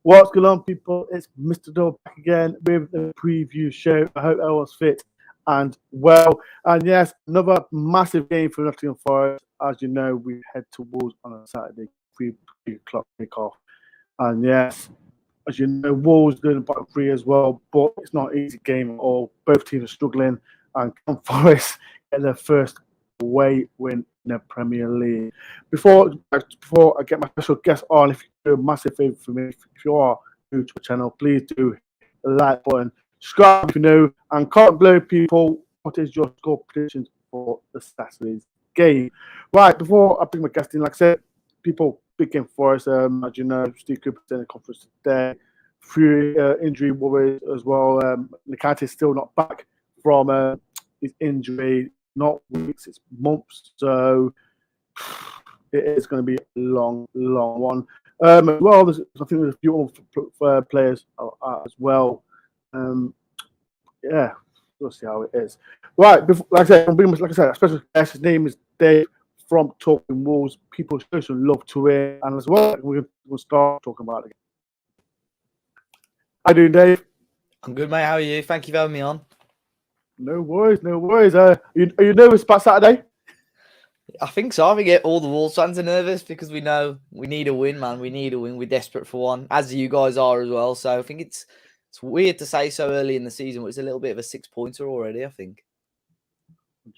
What's going on, people? It's Mr. Dole back again with the preview show. I hope everyone's fit and well. And yes, another massive game for Nottingham Forest. As you know, we head towards on a Saturday, 3 o'clock kickoff. And yes, as you know, Wolves doing about three as well, but it's not an easy game at all. Both teams are struggling, and Forest get their first away win in the Premier League. Before I get my special guest on, if you do a massive favour for me, if you are new to the channel, please do hit the like button, subscribe if you know, and comment below, people, what is your score predictions for the Saturday's game? Right, before I bring my guest in, like I said, people, big game for us. As you know, Steve Cooper's in the conference today. Few injury worries as well. Nakate is still not back from his injury. Not weeks, it's months. So it is going to be a long one. As well, I think there's a few other players as well. Yeah, we'll see how it is. Right, like I said, a special guest. His name is Dave from Talking Wolves. People show some love to it, and as well, we'll start talking about it. How you doing, Dave? I'm good, mate. How are you? Thank you for having me on. No worries. Are you nervous about Saturday? I think so. I think all the Wolves fans are nervous because we know we need a win, man. We need a win. We're desperate for one, as you guys are as well. So I think it's weird to say so early in the season, but it's a little bit of a 6-pointer already, I think.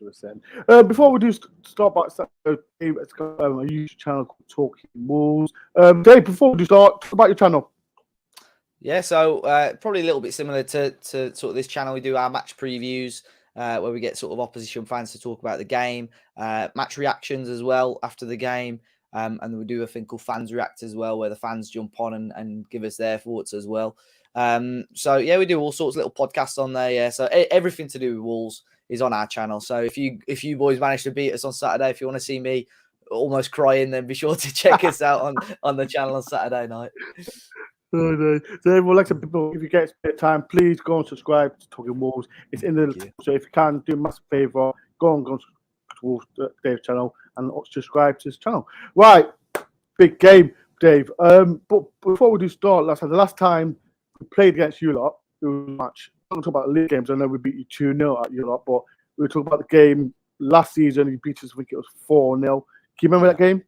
100%. Before we do start back, Dave, it's got a YouTube channel called Talking Wolves. Dave, before we do start, talk about your channel. Yeah, so probably a little bit similar to sort of this channel. We do our match previews where we get sort of opposition fans to talk about the game, match reactions as well after the game, and then we do a thing called Fans React as well, where the fans jump on and give us their thoughts as well. So yeah, we do all sorts of little podcasts on there. Yeah, so everything to do with Wolves is on our channel. So if you boys manage to beat us on Saturday, if you want to see me almost crying, then be sure to check us out on the channel on Saturday night. So everyone, like some people, if you get a bit of time, please go and subscribe to Talking Wolves. It's in the so if you can do a massive favour, go on to Wolves Dave's channel and subscribe to his channel. Right, big game, Dave. But before we do start, the last time we played against you lot, it was a match. I'm not talking about the league games. I know we beat you 2-0 at you lot, but we were talking about the game last season. You beat us, I think it was 4-0. Can you remember that game?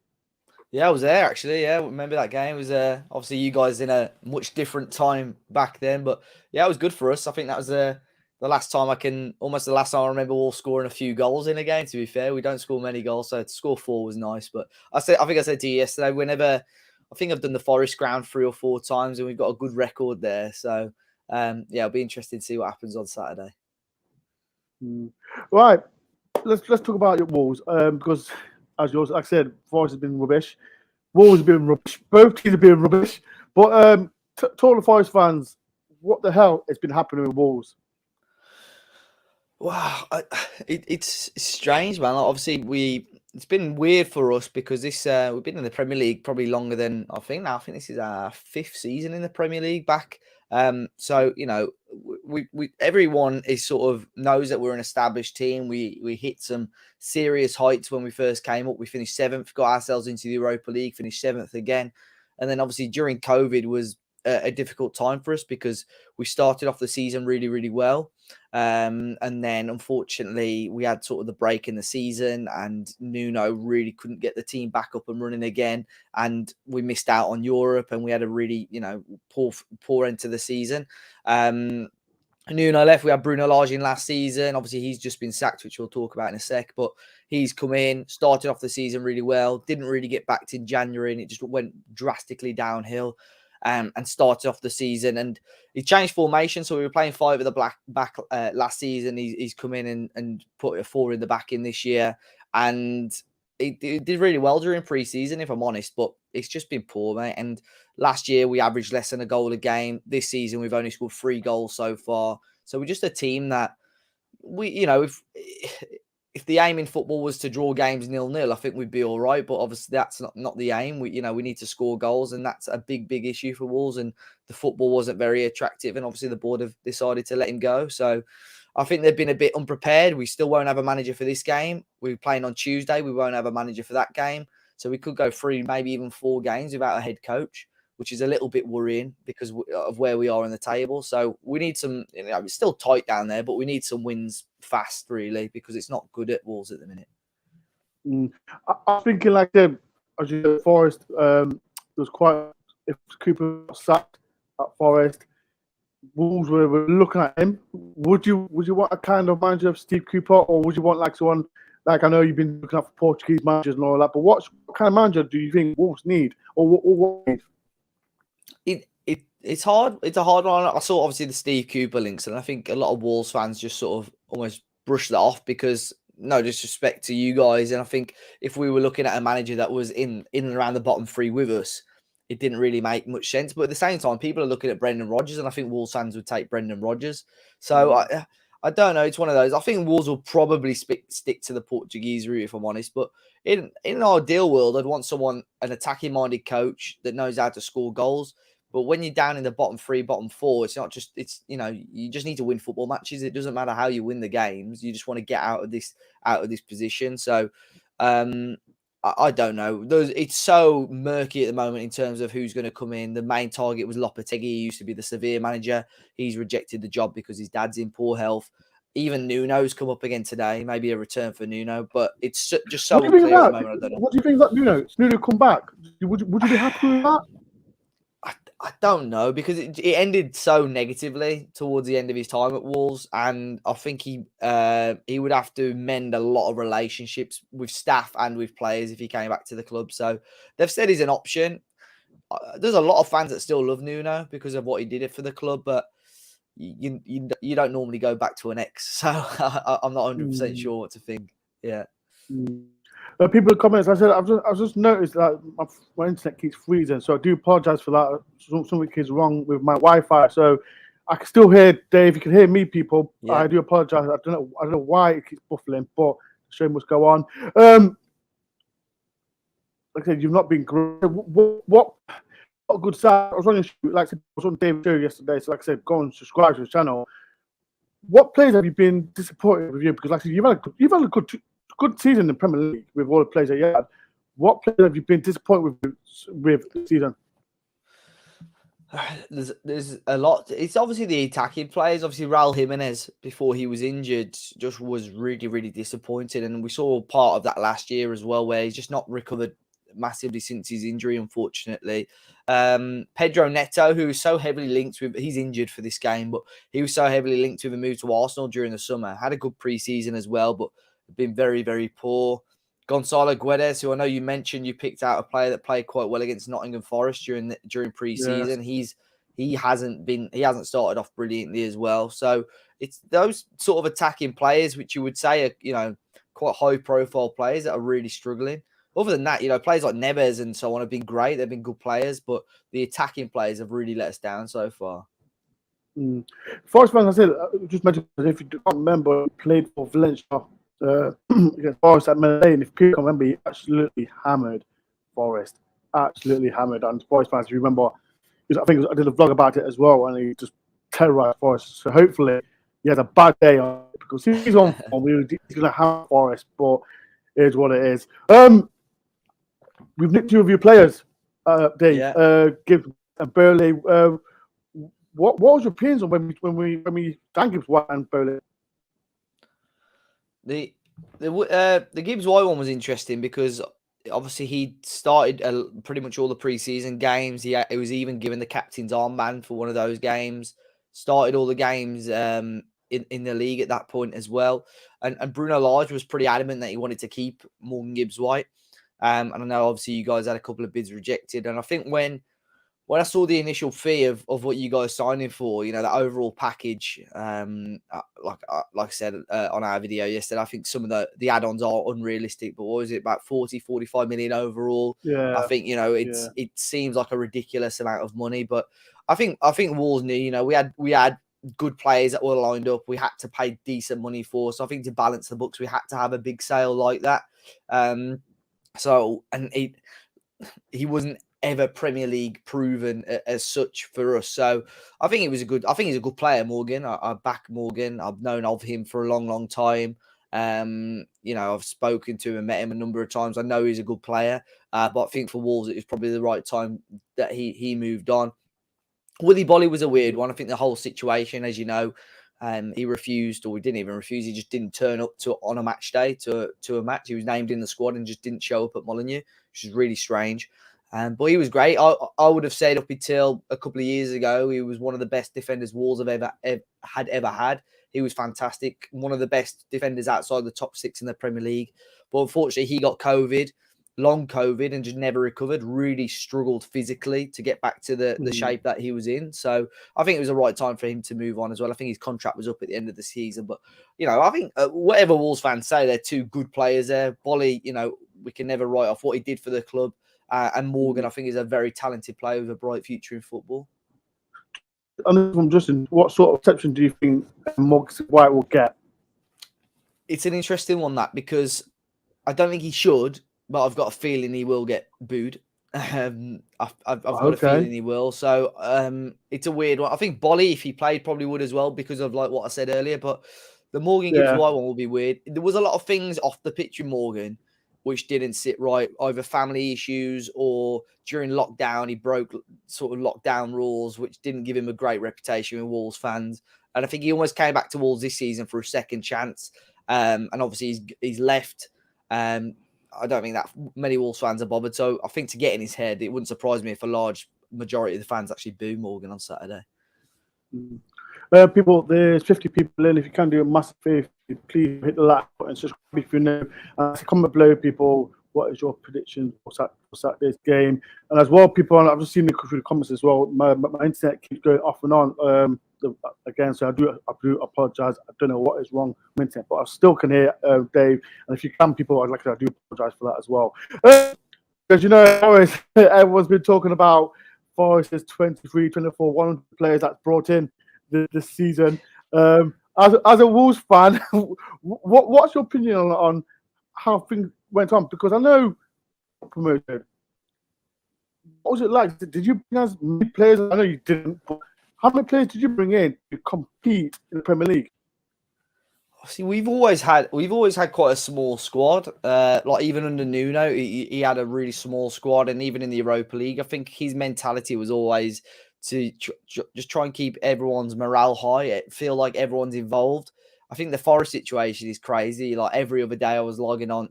Yeah, I was there actually. Yeah, I remember that game. It was obviously you guys in a much different time back then, but yeah, it was good for us. I think that was the last time the last time I remember all scoring a few goals in a game. To be fair, we don't score many goals, so to score 4 was nice. But I think I said to you yesterday, I think I've done the Forest ground 3 or 4 times, and we've got a good record there. So yeah, it'll be interesting to see what happens on Saturday. Right, let's talk about your Wolves because. As yours, like I said, Forest has been rubbish. Wolves have been rubbish. Both teams have been rubbish. But total Forest fans, what the hell has been happening with Wolves? Wow, it's strange, man. Like, obviously, it's been weird for us because we've been in the Premier League probably longer than I think now. I think this is our 5th season in the Premier League back. So you know, everyone is sort of knows that we're an established team. We hit some serious heights when we first came up. We finished 7th, got ourselves into the Europa League, finished 7th again, and then obviously during COVID was a difficult time for us because we started off the season really, really well. And then unfortunately we had sort of the break in the season and Nuno really couldn't get the team back up and running again. And we missed out on Europe and we had a really, poor end to the season. Nuno left. We had Bruno Lage in last season. Obviously, he's just been sacked, which we'll talk about in a sec. But he's come in, started off the season really well, didn't really get backed in January, and it just went drastically downhill. And started off the season, and he changed formation. So we were playing 5 at the back last season. He's come in and put a 4 in the back in this year, and it did really well during pre-season, if I'm honest. But it's just been poor, mate. And last year we averaged less than a goal a game. This season we've only scored 3 goals so far. So we're just a team that if the aim in football was to draw games 0-0, I think we'd be all right. But obviously that's not the aim. We need to score goals, and that's a big issue for Wolves. And the football wasn't very attractive, and obviously the board have decided to let him go. So I think they've been a bit unprepared. We still won't have a manager for this game. We're playing on Tuesday. We won't have a manager for that game. So we could go 3, maybe even 4 games without a head coach, which is a little bit worrying because of where we are in the table. So we need some, it's still tight down there, but we need some wins fast, really, because it's not good at Wolves at the minute. I was thinking like as you said, Forest, there was quite, if Cooper got sacked at Forest, Wolves were looking at him. Would you want a kind of manager of Steve Cooper, or would you want like someone like, I know you've been looking at for Portuguese managers and all that, but what kind of manager do you think Wolves need, or what need? It's hard. It's a hard one. I saw obviously the Steve Cooper links, and I think a lot of Wolves fans just sort of almost brush that off because no disrespect to you guys. And I think if we were looking at a manager that was in and around the bottom three with us, it didn't really make much sense. But at the same time, people are looking at Brendan Rodgers, and I think Wolves fans would take Brendan Rodgers. So I don't know. It's one of those. I think Wolves will probably stick to the Portuguese route, if I'm honest. But in an ideal world, I'd want an attacking-minded coach that knows how to score goals. But when you're down in the bottom three, bottom four, it's not just, you just need to win football matches. It doesn't matter how you win the games. You just want to get out of this position. So I don't know. It's so murky at the moment in terms of who's going to come in. The main target was Lopetegui. He used to be the Sevilla manager. He's rejected the job because his dad's in poor health. Even Nuno's come up again today. Maybe a return for Nuno, but it's just so unclear at the moment. I don't know. What do you think about Nuno? Nuno come back? Would you be happy with that? I don't know because it ended so negatively towards the end of his time at Wolves, and I think he would have to mend a lot of relationships with staff and with players if he came back to the club. So they've said he's an option. There's a lot of fans that still love Nuno because of what he did for the club, but you don't normally go back to an ex, so I'm not 100% sure what to think. Yeah. People in the comments, I said, I've just noticed that my internet keeps freezing, so I do apologise for that. Something is wrong with my Wi-Fi, so I can still hear Dave. You can hear me, people. Yeah. I do apologise. I don't know why it keeps buffering, but the show must go on. Like I said, you've not been great. What a good start. I was on Dave's show yesterday, so like I said, go and subscribe to the channel. What players have you been disappointed with you? Because like I said, you've had a good season in the Premier League with all the players that you had. What players have you been disappointed with this season? There's a lot. It's obviously the attacking players. Obviously, Raul Jimenez, before he was injured, just was really, really disappointed. And we saw part of that last year as well, where he's just not recovered massively since his injury, unfortunately. Pedro Neto, who was so heavily linked with, he's injured for this game, but he was so heavily linked with a move to Arsenal during the summer. Had a good pre-season as well, but been very, very poor. Gonzalo Guedes, who I know you mentioned, you picked out a player that played quite well against Nottingham Forest during pre-season. Yes. He hasn't started off brilliantly as well. So it's those sort of attacking players which you would say are, quite high-profile players that are really struggling. Other than that, players like Neves and so on have been great. They've been good players, but the attacking players have really let us down so far. Forest fans, I said, just mentioned, if you don't remember, he played for Valencia against Forest at Managerial. If people remember, he absolutely hammered Forest. Absolutely hammered. And Forest fans, if you remember, I think I did a vlog about it as well, and he just terrorized Forest. So hopefully he has a bad day on it, because he's on form. He's going to have Forest, but it is what it is. We've nicked two of your players, Dave, Gibbs and Burley. What was your opinions on when we done Gibbs White and Burley? The Gibbs White one was interesting because obviously he started pretty much all the preseason games. He was even given the captain's armband for one of those games. Started all the games in the league at that point as well. And Bruno Lage was pretty adamant that he wanted to keep Morgan Gibbs White. And I know obviously you guys had a couple of bids rejected. And I think when I saw the initial fee of what you guys signed him for, the overall package, like I said on our video yesterday, I think some of the add-ons are unrealistic, but what was it, about 45 million overall? Yeah. I think, it seems like a ridiculous amount of money, but I think Wolves knew, we had good players that were lined up. We had to pay decent money for. So I think to balance the books, we had to have a big sale like that. He wasn't ever Premier League proven as such for us. So I think he's a good player, Morgan. I back Morgan. I've known of him for a long, long time. I've spoken to him and met him a number of times. I know he's a good player, but I think for Wolves, it was probably the right time that he moved on. Willy Bolly was a weird one. I think the whole situation, as you know, he refused, or he didn't even refuse. He just didn't turn up on a match day to a match. He was named in the squad and just didn't show up at Molineux, which is really strange. But he was great. I would have said up until a couple of years ago, he was one of the best defenders Wolves have ever had. He was fantastic. One of the best defenders outside the top 6 in the Premier League. But unfortunately, he got long COVID, and just never recovered. Really struggled physically to get back to the shape that he was in. So I think it was the right time for him to move on as well. I think his contract was up at the end of the season. But, I think whatever Wolves fans say, they're two good players there. Bolly, we can never write off what he did for the club. And Morgan, I think, is a very talented player with a bright future in football. And from Justin, what sort of reception do you think Morgan White will get? It's an interesting one, that, because I don't think he should, but I've got a feeling he will get booed. I've got a feeling he will. So it's a weird one. I think Bolly, if he played, probably would as well, because of like what I said earlier. But the Morgan Gibbs White one will be weird. There was a lot of things off the pitch with Morgan which didn't sit right, either family issues or during lockdown, he broke sort of lockdown rules, which didn't give him a great reputation with Wolves fans. And I think he almost came back to Wolves this season for a second chance. And obviously he's left. I don't think that many Wolves fans are bothered. So I think to get in his head, it wouldn't surprise me if a large majority of the fans actually boo Morgan on Saturday. People, there's 50 people in. If you can do a massive favor, please hit the like button, subscribe if you know. Comment below, people. What is your prediction for Saturday's game? And as well, people, I've just seen through the comments as well. My internet keeps going off and on again, so I do apologize. I don't know what is wrong with my internet, but I still can hear Dave. And if you can, people, I do apologize for that as well. Because everyone's been talking about Forest's 23, 24, 100 players that's brought in this season. As a Wolves fan, what's your opinion on how things went on? Because I know promoted. What was it like? Did you bring as many players? I know you didn't. But how many players did you bring in to compete in the Premier League? See, we've always had quite a small squad. Like even under Nuno, he had a really small squad, and even in the Europa League, I think his mentality was always to just try and keep everyone's morale high. Feel like everyone's involved. I think the Forest situation is crazy. Like every other day, I was logging on,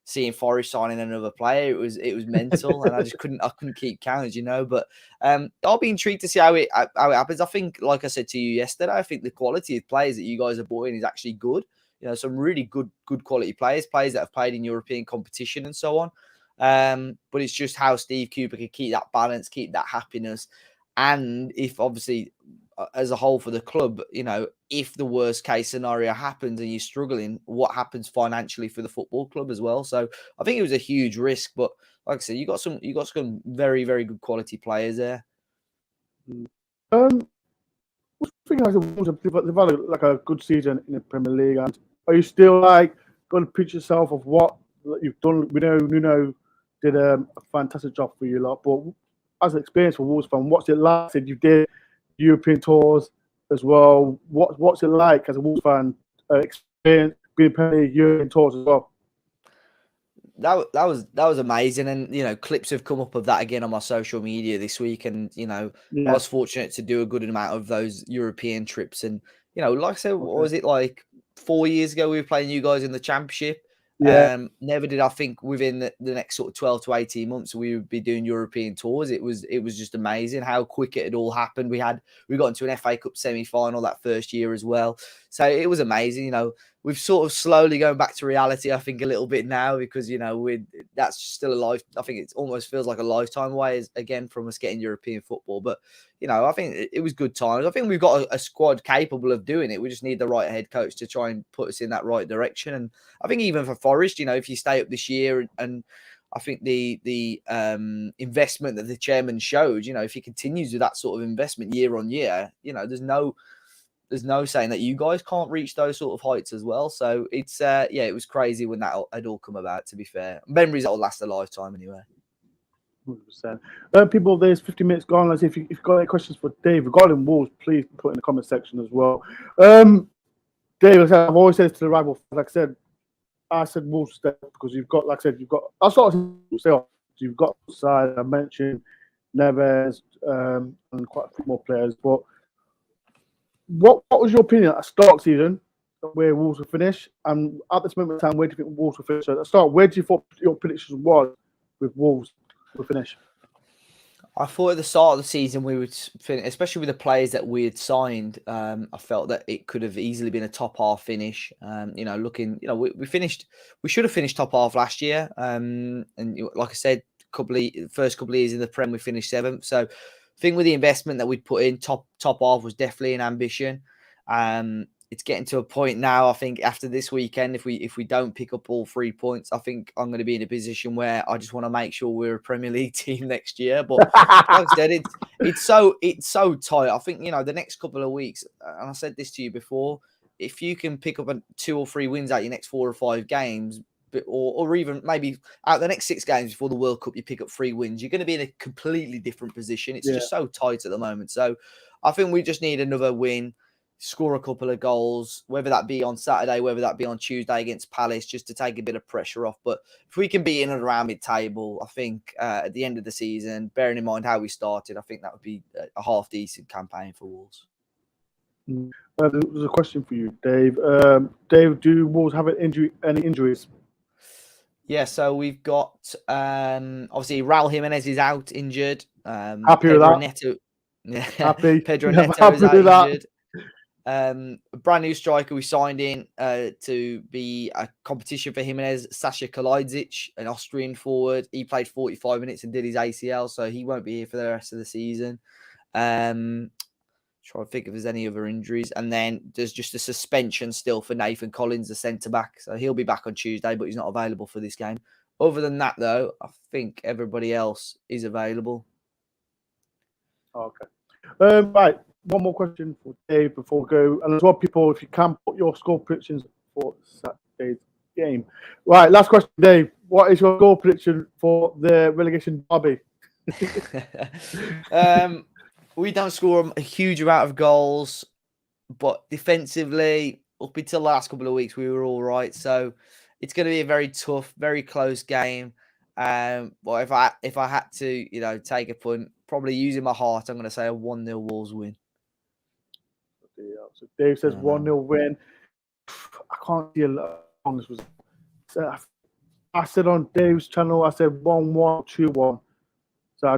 seeing Forest signing another player. It was mental, and I couldn't keep count, But I'll be intrigued to see how it happens. I think, like I said to you yesterday, I think the quality of players that you guys are buying is actually good. Some really good quality players that have played in European competition and so on. But it's just how Steve Cooper can keep that balance, keep that happiness. And if obviously, as a whole for the club, if the worst case scenario happens and you're struggling, what happens financially for the football club as well? So I think it was a huge risk, but like I said, you got some very, very good quality players there. I think they've had like a good season in the Premier League, and are you still like going to pitch yourself of what you've done? We know Nuno did a fantastic job for you lot, but as an experience for Wolves fan, what's it like? You did European tours as well. What's it like as a Wolves fan experience being Premier League European tours as well? That was amazing, and clips have come up of that again on my social media this week, and I was fortunate to do a good amount of those European trips, and like I said, what was it like 4 years ago we were playing you guys in the Championship? Never did I think within the next sort of 12 to 18 months we would be doing European tours. It was just amazing how quick it had all happened. We got into an FA Cup semi-final that first year as well. So it was amazing. We've sort of slowly going back to reality, I think, a little bit now, because that's still a life. I think it almost feels like a lifetime away again from us getting European football. But I think it was good times. I think we've got a squad capable of doing it. We just need the right head coach to try and put us in that right direction. And I think even for Forest, if you stay up this year, and I think the investment that the chairman showed, if he continues with that sort of investment year on year, there's no saying that you guys can't reach those sort of heights as well. So it's it was crazy when that had all come about, to be fair. Memories that will last a lifetime anyway. 100%. People, there's 50 minutes gone. Let's see if you've got any questions for Dave regarding Wolves, please put in the comment section as well. Dave, I've always said to the rival, like I said Wolves because you've got, like I said, you've got. I sort of say you've got side. I mentioned Neves and quite a few more players. But what was your opinion at the start of the season where Wolves will finish? And at this moment in time, where do you think Wolves will finish? So at the start, where do you thought your predictions was with Wolves will finish? I thought at the start of the season we would finish, especially with the players that we had signed. I felt that it could have easily been a top half finish. We should have finished top half last year. And like I said, first couple of years in the Prem, we finished 7th. So, I think with the investment that we'd put in, top half was definitely an ambition. It's getting to a point now, I think, after this weekend, if we don't pick up all 3 points, I think I'm going to be in a position where I just want to make sure we're a Premier League team next year. But like I said, it's so tight. I think, the next couple of weeks, and I said this to you before, if you can pick up 2 or 3 wins out your next 4 or 5 games, or even maybe out the next 6 games before the World Cup, you pick up 3 wins, you're going to be in a completely different position. It's just so tight at the moment. So I think we just need another win, score a couple of goals, whether that be on Saturday, whether that be on Tuesday against Palace, just to take a bit of pressure off. But if we can be in and around mid-table, I think at the end of the season, bearing in mind how we started, I think that would be a half-decent campaign for Wolves. There's a question for you, Dave. Dave, do Wolves have any injuries? Yeah, so we've got, obviously, Raul Jimenez is out, injured. Happy with that. Happy. Pedro Neto is out, injured. A brand new striker we signed in to be a competition for Jimenez, Sasha Kalajdzic, an Austrian forward. He played 45 minutes and did his ACL, so he won't be here for the rest of the season. Try to think if there's any other injuries. And then there's just a suspension still for Nathan Collins, the centre-back. So he'll be back on Tuesday, but he's not available for this game. Other than that, though, I think everybody else is available. Okay. Right. One more question for Dave before we go. And as well, people, if you can put your score predictions for Saturday's game. Right, last question, Dave. What is your score prediction for the relegation derby? We don't score a huge amount of goals, but defensively, up until the last couple of weeks, we were all right. So it's going to be a very tough, very close game. But if I had to, take a punt, probably using my heart, I'm going to say a 1-0 Wolves win. So Dave says 1-0 win. I can't see a lot on this. I said on Dave's channel, I said 1-1, 2-1. So I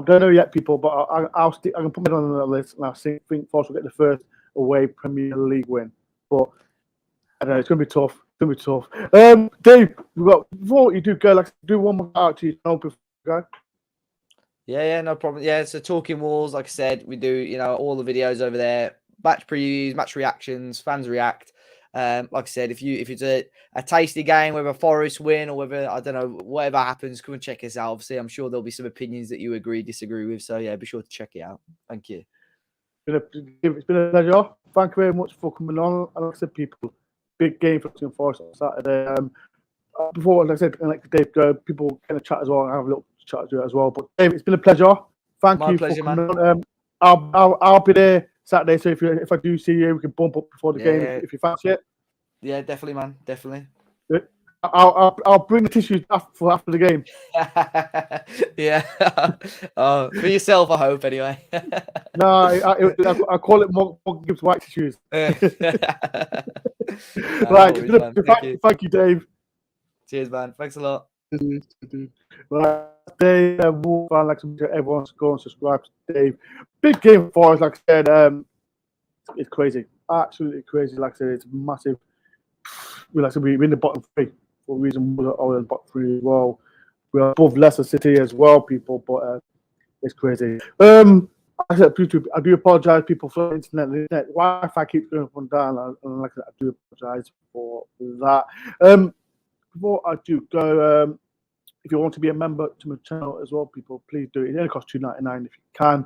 don't know yet, people, but I'll stick. I can put it on the list, and I think Forest will get the first away Premier League win. But I don't know, it's gonna be tough. Dave, before you do go, do one more out to you before you go. Yeah, no problem. Yeah, so Talking Wolves, like I said, we do, all the videos over there, match previews, match reactions, fans react. Like I said, if it's a tasty game, whether Forest win or whether, I don't know, whatever happens, come and check us out. Obviously, I'm sure there'll be some opinions that you agree, disagree with. So, yeah, be sure to check it out. Thank you. It's been a pleasure. Thank you very much for coming on. And like I said, people, big game for Nottingham Forest on Saturday. Before, like I said, and like Dave go, people can chat as well. I have a little chat to do it as well. But Dave, it's been a pleasure. Thank you for coming on. I'll be there Saturday, so if I do see you, we can bump up before the game if you fancy it. Yeah, definitely, man. Definitely. I'll bring the tissues after the game. Yeah. For yourself, I hope, anyway. No, I call it more Gibbs white tissues. Right. Thank you, Dave. Cheers, man. Thanks a lot. Right. Dave, everyone's go and subscribe to Dave. Big game for us, like I said. It's crazy. Absolutely crazy. Like I said, it's massive. We're in the bottom 3 for a reason. We're in the bottom 3 as well. We're above Leicester City as well, people, but it's crazy. I said, I do apologize, people, for the internet. Wi-Fi keeps going up and down, and like I said, I do apologize for that. Before I do go, if you want to be a member to my channel as well, people, please do it. It only costs $2.99 if you can.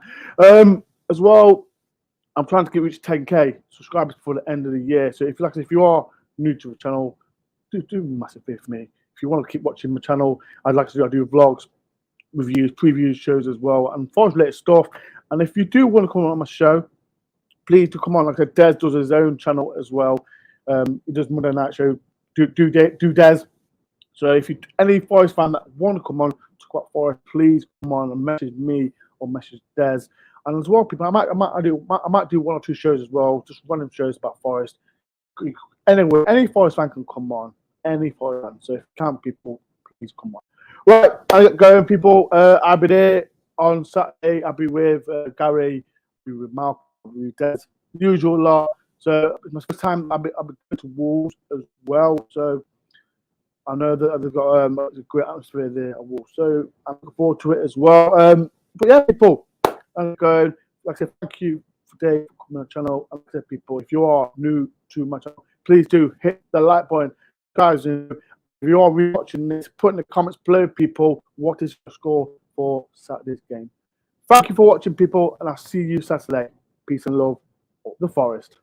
As well, I'm trying to reach 10k subscribers before the end of the year. So if you are new to the channel, do a massive favor for me. If you want to keep watching my channel, I do vlogs, reviews, previews, shows as well, and Forest related stuff. And if you do want to come on my show, please do come on. Like I said, Des does his own channel as well. He does Monday Night Show. Do Des. So if you any Forest fan that want to come on to talk about Forest, please come on and message me or message Des. And as well, people, I might do 1 or 2 shows as well, just random shows about Forest. Anyway, any Forest fan can come on. Any Forest fan. So if you can, people, please come on. Right, I got going, people. I'll be there on Saturday. I'll be with Gary, I'll be with Malcolm, I'll be with Des, usual lot. So it's my first time. I'll be going to Wolves as well. So I know that they've got a great atmosphere there at Wolves. So I'm looking forward to it as well. But yeah, people, I'm going. Like I said, thank you for Dave for coming on the channel. Like I said, people, if you are new to my channel, please do hit the like button, guys. If you are rewatching this, put in the comments below, people, what is your score for Saturday's game? Thank you for watching, people, and I'll see you Saturday. Peace and love, up the Forest.